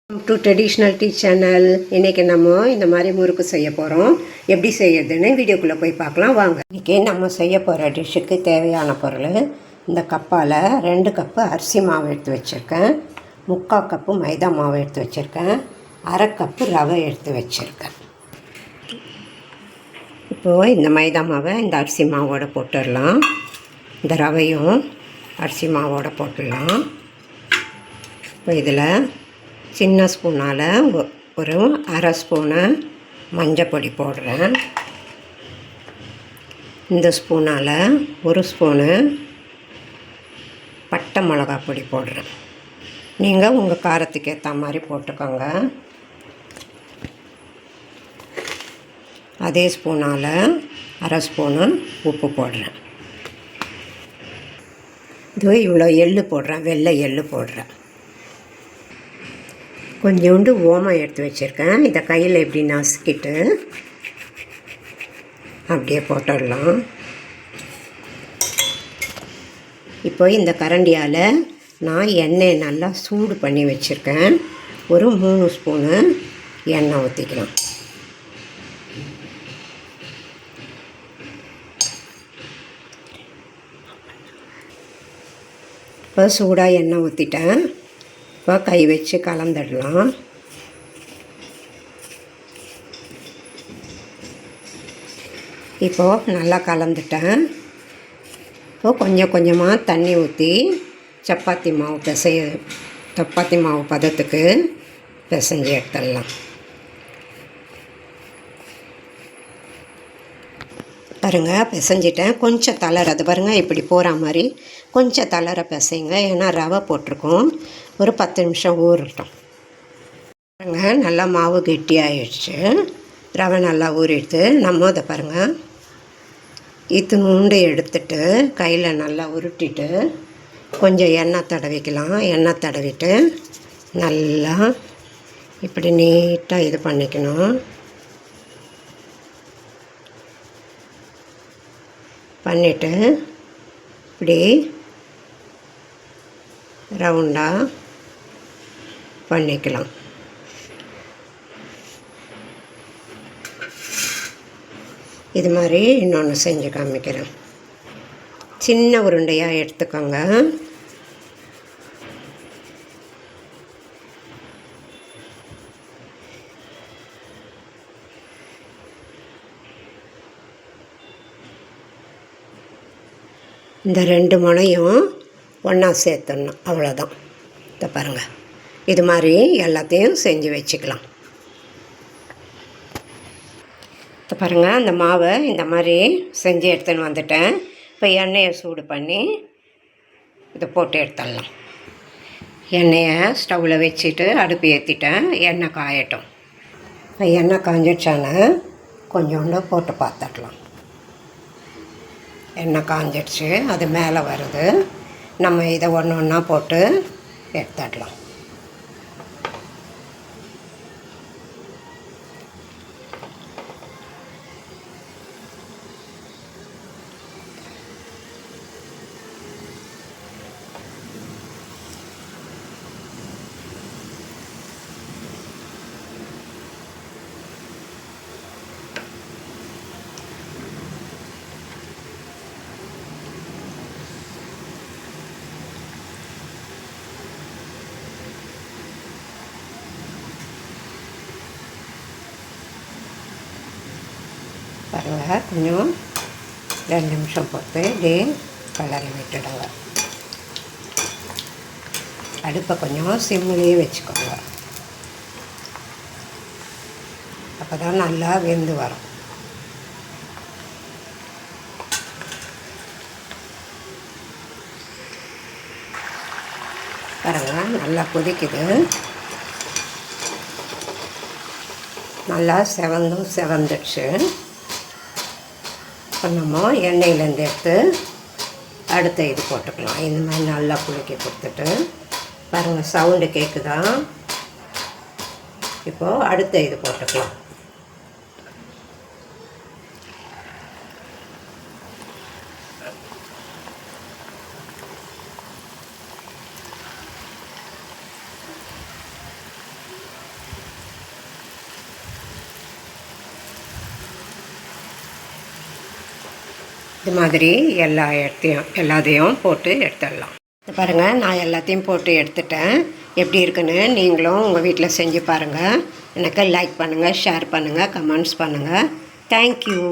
To traditional tea channel. இன்றைக்கி நம்ம இந்த மாதிரி முறுக்கு செய்ய போகிறோம். எப்படி செய்யறதுன்னு வீடியோக்குள்ளே போய் பார்க்கலாம் வாங்க. இன்றைக்கி நம்ம செய்ய போகிற டிஷ்ஷுக்கு தேவையான பொருள் இந்த கப்பால் 2 கப்பு அரிசி மாவு எடுத்து வச்சுருக்கேன், 3/4 கப்பு மைதா மாவு எடுத்து வச்சுருக்கேன், 1/2 கப்பு ரவை எடுத்து வச்சுருக்கேன். இப்போது இந்த மைதா மாவை இந்த அரிசி மாவோடு போட்டுடலாம். இந்த ரவையும் அரிசி மாவோடு போட்டுடலாம். இப்போ இதில் சின்ன ஸ்பூனால் ஒரு 1/2 ஸ்பூனு மஞ்சள் பொடி போடுறேன். இந்த ஸ்பூனால் 1 ஸ்பூனு பட்டை மிளகா பொடி போடுறேன். நீங்கள் உங்கள் காரத்துக்கு ஏற்ற மாதிரி போட்டுக்கோங்க. அதே ஸ்பூனால் 1/2 ஸ்பூனு உப்பு போடுறேன். இது இவ்வளோ எள்ளு போடுறேன், வெள்ளை எள்ளு போடுறேன். கொஞ்சோண்டு ஓமம் எடுத்து வச்சுருக்கேன். இதை கையில் இப்படி நசுக்கிட்டு அப்படியே போட்டுடலாம். இப்போ இந்த கரண்டியால் நான் எண்ணெய் நல்லா சூடு பண்ணி வச்சுருக்கேன். ஒரு 3 ஸ்பூனு எண்ணெய் ஊற்றிக்கலாம். இப்போ சூடாக எண்ணெய் ஊற்றிட்டேன். இப்போ கை வச்சு கலந்துடலாம். இப்போது நல்லா கலந்துட்டேன். இப்போது கொஞ்சம் கொஞ்சமாக தண்ணி ஊற்றி சப்பாத்தி மாவு பதத்துக்கு பிசைஞ்சு எடுத்துடலாம். பாருங்கள், பிசைஞ்சிட்டேன். கொஞ்சம் தளர, அது பாருங்கள் இப்படி போகிற மாதிரி கொஞ்சம் தளர பிசைங்க. ஏன்னா ரவை போட்டிருக்கோம். ஒரு 10 நிமிஷம் ஊறட்டும். பாருங்கள், நல்லா மாவு கெட்டியாகிடுச்சு. ரவை நல்லா ஊறிடுது. நம்ம அதை பாருங்கள் இத்துணுண்டு எடுத்துட்டு கையில் நல்லா உருட்டிட்டு கொஞ்சம் எண்ணெய் தடவிக்கலாம். எண்ணெய் தடவிட்டு நல்லா இப்படி நீட்டாக இது பண்ணிக்கணும். பண்ணிவிட்டு இப்படி ரவுண்டாக பண்ணிக்கலாம். இது மாதிரி இன்னொன்று செஞ்சு காமிக்கிறேன். சின்ன உருண்டையாக எடுத்துக்கோங்க. இந்த 2 முனையும் ஒன்றா சேர்த்துடணும், அவ்வளோதான். இதை பாருங்கள், இது மாதிரி எல்லாத்தையும் செஞ்சு வச்சுக்கலாம். இப்போ பாருங்கள், அந்த மாவை இந்த மாதிரி செஞ்சு எடுத்துன்னு வந்துட்டேன். இப்போ எண்ணெயை சூடு பண்ணி இதை போட்டு எடுத்துடலாம். எண்ணெயை ஸ்டவ்வில் வச்சுட்டு அடுப்பு ஏற்றிட்டேன். எண்ணெய் காயட்டும். இப்போ எண்ணெய் காஞ்சிடுச்சானு கொஞ்சோண்டு போட்டு பார்த்துடலாம். எண்ணெய் காஞ்சிடுச்சு, அது மேலே வருது. நம்ம இதை ஒன்று ஒன்றா போட்டு எடுத்துடலாம். பாருங்கள், கொஞ்சம் 2 நிமிஷம் போட்டு இப்படி கலரி விட்டுடுங்க. அடுப்பை கொஞ்சம் சிம்மிலேயே வச்சுக்கோங்க. அப்போ தான் நல்லா வெந்து வரும். பாருங்கள், நல்லா கொதிக்குது. நல்லா செவந்துடுச்சு. இப்போ நம்ம எண்ணெயிலேருந்து எடுத்து அடுத்த இது போட்டுக்கலாம். இந்த மாதிரி நல்லா குலுக்கி கொடுத்துட்டு பாருங்கள், சவுண்டு கேட்குதா? இப்போது அடுத்த இது போட்டுக்கலாம். இது மாதிரி எல்லாத்தையும் போட்டு எடுத்துடலாம். இது பாருங்கள், நான் எல்லாத்தையும் போட்டு எடுத்துட்டேன். எப்படி இருக்குன்னு நீங்களும் உங்கள் வீட்டில் செஞ்சு பாருங்கள். எனக்கு லைக் பண்ணுங்கள், ஷேர் பண்ணுங்கள், கமெண்ட்ஸ் பண்ணுங்கள். தேங்க்யூ.